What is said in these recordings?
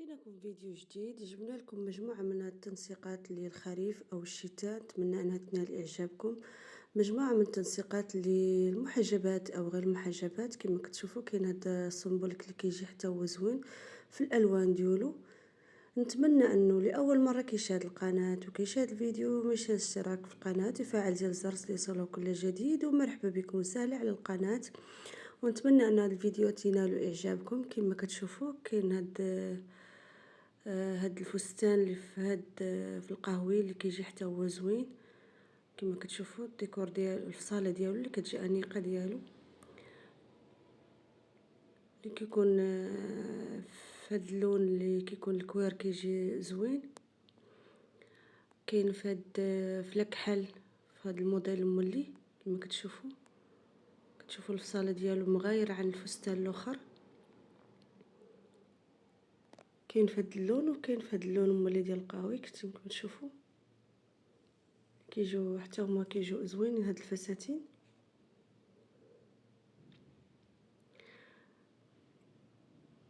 جيناكم فيديو جديد. جبنا لكم مجموعة من التنسيقات للخريف أو الشتاء، نتمنى أنها تنال إعجابكم. مجموعة من التنسيقات للمحجبات أو غير المحجبات. كما كتشوفوا كاين هذا الصنبلك اللي كيجي حتى هو زوين في الألوان ديالو. نتمنى أنه لأول مرة كيشاهد القناة وكيشاهد الفيديو ما ينساش الاشتراك في القناة ويفعل زر الجرس ليصلوا كل جديد. ومرحبا بكم وسهلا على القناة، ونتمنى ان هذا الفيديو تنالوا اعجابكم. كما كتشوفوا كاين هاد الفستان اللي في القهوي اللي كيجي حتى هو زوين. كما كتشوفوا الديكور ديال الفصاله ديالو اللي كتجي انيقه ديالو اللي كيكون في هاد اللون اللي كيكون الكوير كيجي زوين. كاين في هاد في الكحل في هاد الموديل مولي. كما كتشوفوا الفصاله ديالو مغايره عن الفستان الاخر. كاين في هاد اللون وكاين في هاد اللون مولي ديال القهوي. كما تشوفوا كيجيو حتى هما كيجيو زوينين هاد الفساتين.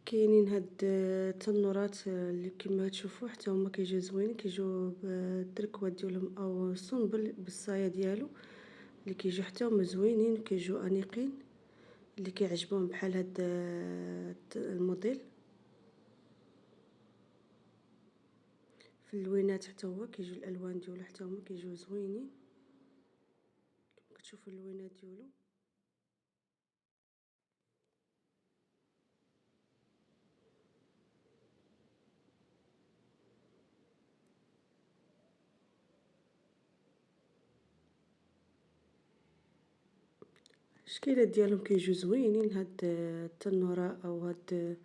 كاينين هاد التنورات اللي كما تشوفوا حتى هما كيجيو زوينين، كيجيو بالتركوات ديالهم او الصنبل بالصايه ديالو اللي كيجيو حتى هما زوينين، كيجيو انيقين اللي كيعجبهم بحال هاد الموديل. في اللوينات حتى هو كيجيو الالوان ديالو حتى هما كيجيو زوينين. كما كتشوفوا اللوينات ديالو. الشكيلات ديالهم كيجيو زوينين هاد التنوره او هاد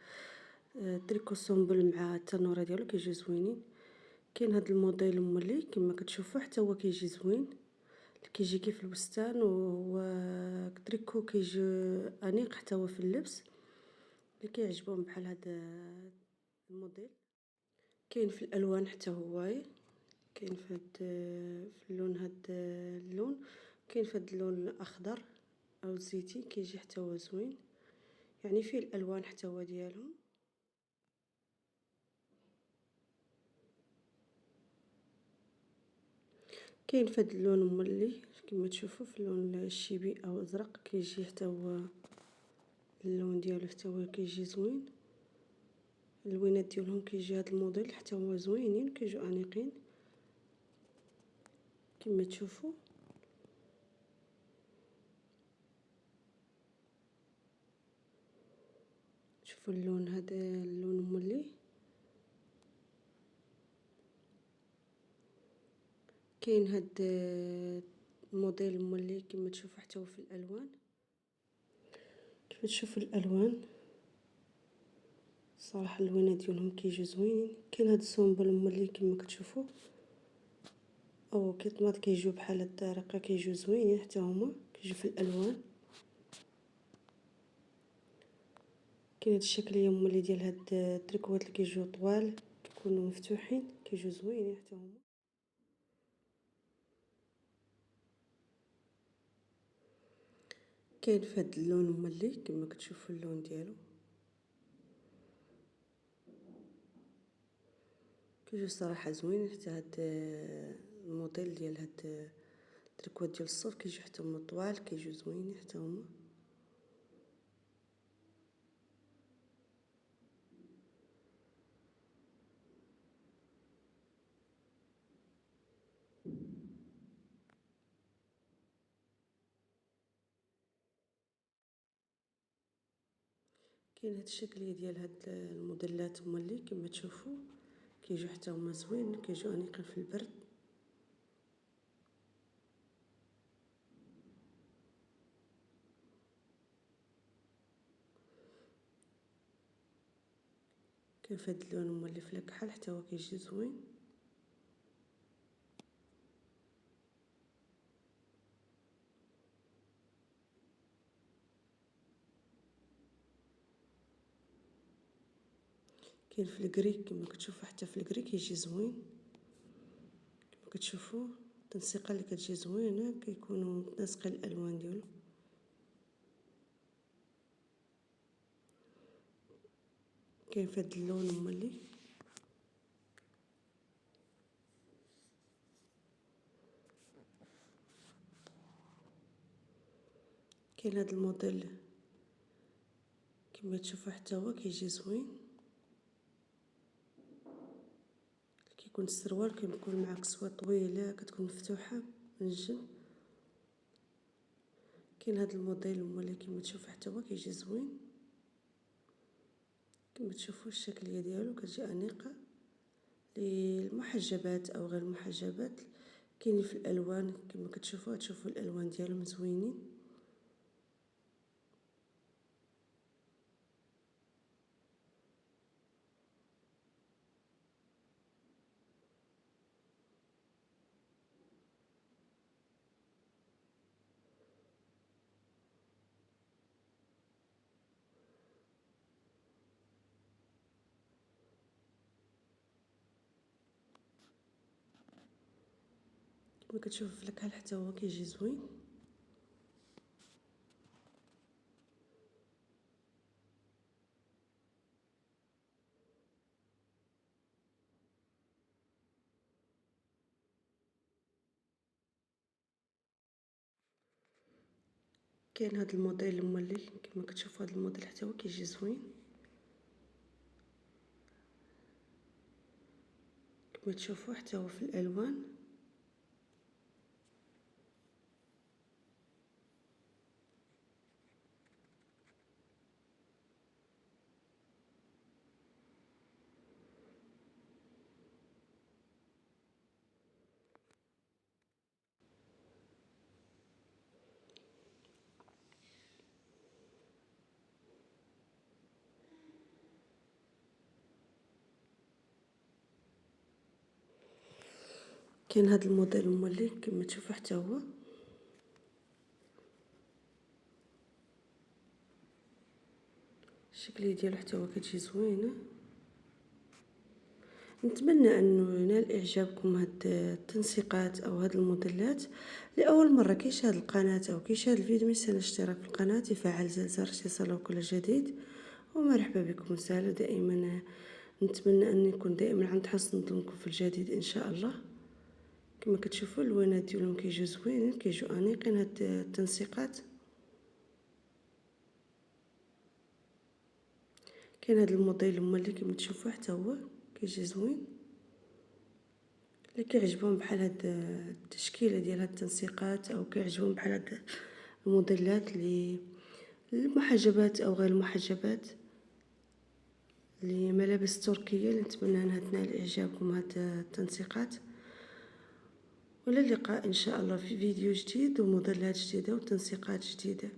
تريكو سومبل مع التنوره ديالو كيجيو زوينين. كاين هاد الموديل مولي كما كتشوفوا حتى هو كيجي زوين، كيجي كيف البستان وهو تريكو كيجي انيق حتى هو في اللبس اللي كيعجبهم بحال هذا الموديل. كاين في الالوان حتى هو، كاين في هاد في اللون هاد اللون، كاين في هاد اللون الاخضر او الزيتي كيجي حتى هو زوين، يعني فيه الالوان حتى هو ديالهم. كاين في هاد اللون مولي كما تشوفوا في اللون الشيبي او ازرق كيجي حتى هو اللون ديالو حتى هو كيجي زوين. اللوينات ديالهم كيجي هاد الموديل حتى هو زوينين كيجيو انيقين كما تشوفوا. شوفوا اللون هذا اللون مولي. كاين هاد الموديل مولي كما تشوفوا حتى هو في الالوان. كيف تشوفوا الالوان صراحه اللوينات ديالهم كيجيو زوينين. كاين هاد السومبل مولي كما كتشوفوا او كيطماط كيجيو بحال الدارقه كيجيو زوينين حتى هما كيجيو في الالوان. كاين هاد الشكليه مولي ديال هاد التريكوات اللي كيجيو طوال كيكونوا مفتوحين كيجيو زوينين حتى هما. كاين في هاد اللون مولي كما كتشوفوا اللون ديالو كيجيو صراحه زوينين. حتى هاد الموديل ديال هاد التريكوات ديال الصوف كيجيو حتى هما طوال كيجيو زوينين حتى هما. كاين هاد الشكليه ديال هاد الموديلات مولي كما تشوفوا كيجيو حتى هما زوين كيجيو انيقين في البرد. كاين في هاد اللون مولي في الكحل حتى هو كيجي زوين. كاين في الكري كما كتشوفوا حتى في الكري كيجي زوين. كما كتشوفوا التنسيقه اللي كتجي زوينه كيكونوا متناسقين الالوان ديالو. كاين في هاد اللون مولي كاين هذا الموديل كما تشوفوا حتى هو كيجي زوين، كيكون السروال كيكون معاه كسوه طويله كتكون مفتوحه من الجنب. كاين هذا الموديل اللي كما تشوفوا حتى هو كيجي زوين، كما تشوفوا الشكليه ديالو كتجي انيقه للمحجبات او غير المحجبات. كاين في الالوان كما كتشوفوا، تشوفوا الالوان ديالهم زوينين. كما كتشوفوا في الكحل حتى هو كيجي زوين. كاين هذا الموديل المولي كما كتشوفوا، هذا الموديل حتى هو كيجي زوين. كما تشوفوا حتى هو في الالوان. كاين هذا الموديل المولي كما تشوفوا حتى هو، الشكل ديالو حتى هو كتجي زوينه. نتمنى انه ينال اعجابكم هاد التنسيقات او هاد الموديلات. لاول مره كيشاهد القناه او كيشاهد الفيديو، ما ينساش الاشتراك في القناه، يفعل زر يصله كل جديد. ومرحبا بكم وسهلا. دائما نتمنى ان يكون دائما عند حسن ظنكم في الجديد ان شاء الله. كما كتشوفوا اللوينات ديالهم كيجيو زوينين، كيجيو انيقين هاد التنسيقات. كاين هذا الموديل اللي كما تشوفوا حتى هو كيجي زوين. اللي كيعجبهم بحال هاد التشكيله ديال هاد التنسيقات او كيعجبهم بحال هاد الموديلات للمحجبات او غير المحجبات، لملابس تركيه، اللي نتمنى انها تنال اعجابكم هاد التنسيقات. وللقاء ان شاء الله في فيديو جديد وموديلات جديده وتنسيقات جديده.